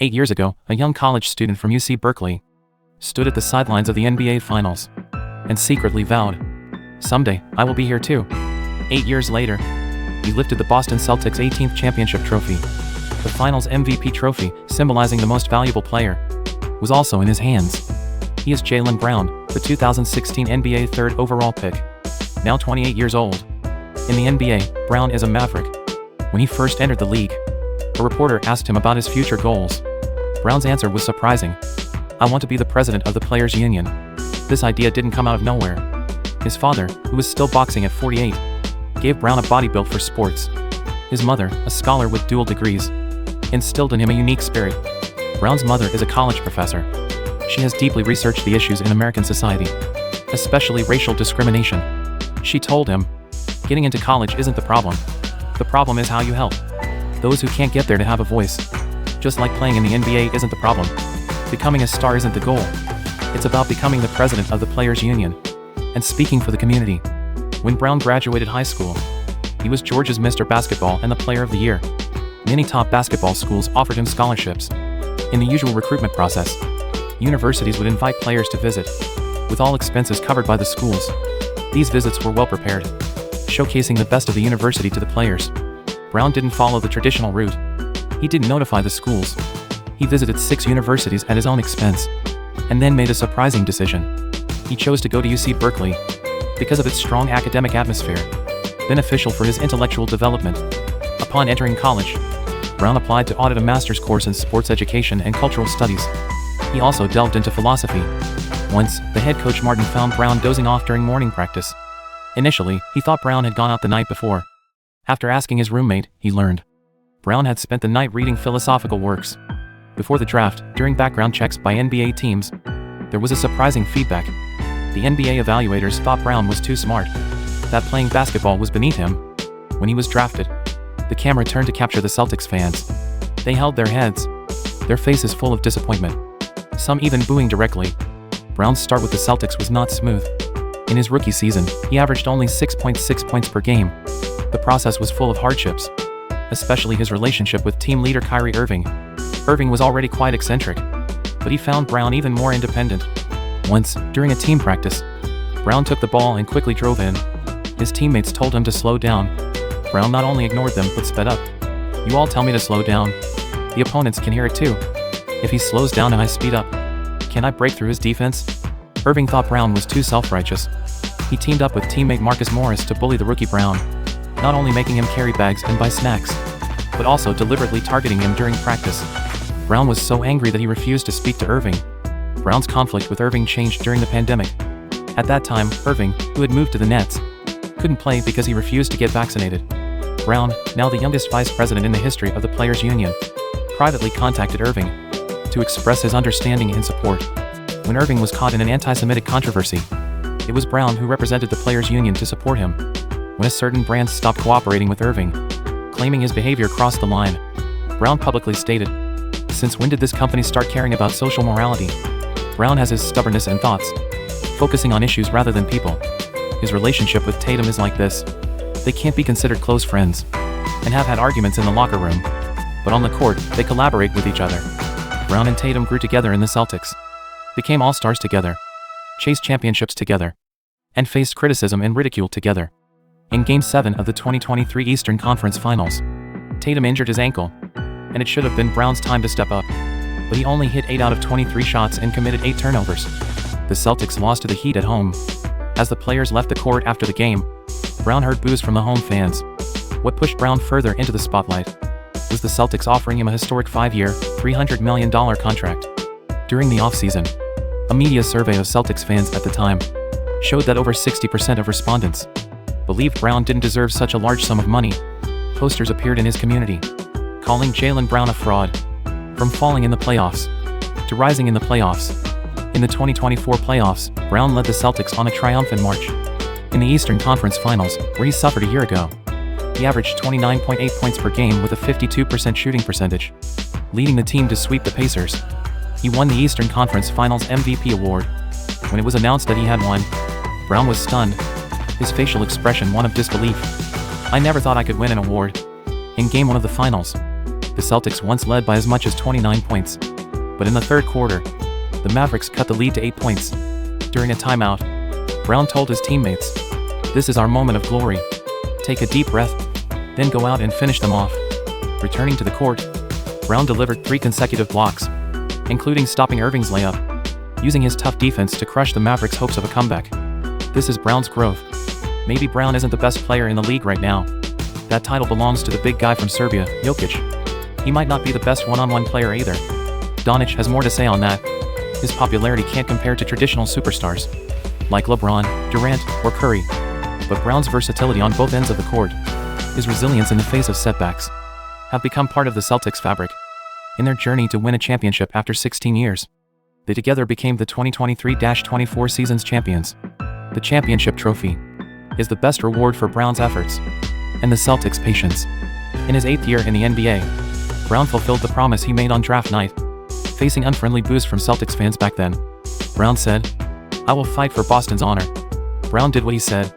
8 years ago, a young college student from UC Berkeley stood at the sidelines of the NBA Finals and secretly vowed, "Someday, I will be here too." 8 years later, he lifted the Boston Celtics' 18th championship trophy. The Finals MVP trophy, symbolizing the most valuable player, was also in his hands. He is Jaylen Brown, the 2016 NBA third overall pick. Now 28 years old. In the NBA, Brown is a maverick. When he first entered the league, a reporter asked him about his future goals. Brown's answer was surprising. "I want to be the president of the Players Union." This idea didn't come out of nowhere. His father, who was still boxing at 48, gave Brown a body built for sports. His mother, a scholar with dual degrees, instilled in him a unique spirit. Brown's mother is a college professor. She has deeply researched the issues in American society, especially racial discrimination. She told him, "Getting into college isn't the problem. The problem is how you help those who can't get there to have a voice. Just like playing in the NBA isn't the problem. Becoming a star isn't the goal. It's about becoming the president of the Players Union and speaking for the community." When Brown graduated high school, he was Georgia's Mr. Basketball and the Player of the Year. Many top basketball schools offered him scholarships. In the usual recruitment process, universities would invite players to visit, with all expenses covered by the schools. These visits were well prepared, showcasing the best of the university to the players. Brown didn't follow the traditional route. He didn't notify the schools. He visited 6 universities at his own expense, and then made a surprising decision. He chose to go to UC Berkeley because of its strong academic atmosphere, beneficial for his intellectual development. Upon entering college, Brown applied to audit a master's course in sports education and cultural studies. He also delved into philosophy. Once, the head coach Martin found Brown dozing off during morning practice. Initially, he thought Brown had gone out the night before. After asking his roommate, he learned Brown had spent the night reading philosophical works. Before the draft, during background checks by NBA teams, there was a surprising feedback. The NBA evaluators thought Brown was too smart, that playing basketball was beneath him. When he was drafted, the camera turned to capture the Celtics fans. They held their heads, their faces full of disappointment, some even booing directly. Brown's start with the Celtics was not smooth. In his rookie season, he averaged only 6.6 points per game. The process was full of hardships, especially his relationship with team leader Kyrie Irving. Irving was already quite eccentric, but he found Brown even more independent. Once, during a team practice, Brown took the ball and quickly drove in. His teammates told him to slow down. Brown not only ignored them but sped up. "You all tell me to slow down. The opponents can hear it too. If he slows down and I speed up, can I break through his defense?" Irving thought Brown was too self-righteous. He teamed up with teammate Marcus Morris to bully the rookie Brown, not only making him carry bags and buy snacks, but also deliberately targeting him during practice. Brown was so angry that he refused to speak to Irving. Brown's conflict with Irving changed during the pandemic. At that time, Irving, who had moved to the Nets, couldn't play because he refused to get vaccinated. Brown, now the youngest vice president in the history of the Players Union, privately contacted Irving to express his understanding and support. When Irving was caught in an anti-Semitic controversy, it was Brown who represented the Players Union to support him. When a certain brand stopped cooperating with Irving, claiming his behavior crossed the line, Brown publicly stated, "Since when did this company start caring about social morality?" Brown has his stubbornness and thoughts, focusing on issues rather than people. His relationship with Tatum is like this. They can't be considered close friends, and have had arguments in the locker room, but on the court, they collaborate with each other. Brown and Tatum grew together in the Celtics, became all-stars together, chased championships together, and faced criticism and ridicule together. In Game 7 of the 2023 Eastern Conference Finals, Tatum injured his ankle, and it should have been Brown's time to step up, but he only hit 8 out of 23 shots and committed 8 turnovers. The Celtics lost to the Heat at home. As the players left the court after the game, Brown heard boos from the home fans. What pushed Brown further into the spotlight was the Celtics offering him a historic 5-year, $300 million contract. During the offseason, a media survey of Celtics fans at the time showed that over 60% of respondents believed Brown didn't deserve such a large sum of money. Posters appeared in his community, calling Jaylen Brown a fraud. From falling in the playoffs to rising in the playoffs. In the 2024 playoffs, Brown led the Celtics on a triumphant march. In the Eastern Conference Finals, where he suffered a year ago, he averaged 29.8 points per game with a 52% shooting percentage, leading the team to sweep the Pacers. He won the Eastern Conference Finals MVP award. When it was announced that he had won, Brown was stunned, his facial expression one of disbelief. "I never thought I could win an award." In Game 1 of the Finals, The Celtics once led by as much as 29 points. But in the third quarter, the Mavericks cut the lead to 8 points. During a timeout, Brown told his teammates, "This is our moment of glory. Take a deep breath, then go out and finish them off." Returning to the court, Brown delivered 3 consecutive blocks, including stopping Irving's layup, using his tough defense to crush the Mavericks' hopes of a comeback. This is Brown's growth. Maybe Brown isn't the best player in the league right now. That title belongs to the big guy from Serbia, Jokic. He might not be the best one-on-one player either. Doncic has more to say on that. His popularity can't compare to traditional superstars, like LeBron, Durant, or Curry. But Brown's versatility on both ends of the court, his resilience in the face of setbacks, have become part of the Celtics fabric. In their journey to win a championship after 16 years, they together became the 2023-24 season's champions. The championship trophy is the best reward for Brown's efforts and the Celtics' patience. In his 8th year in the NBA, Brown fulfilled the promise he made on draft night. Facing unfriendly boos from Celtics fans back then, Brown said, "I will fight for Boston's honor." Brown did what he said,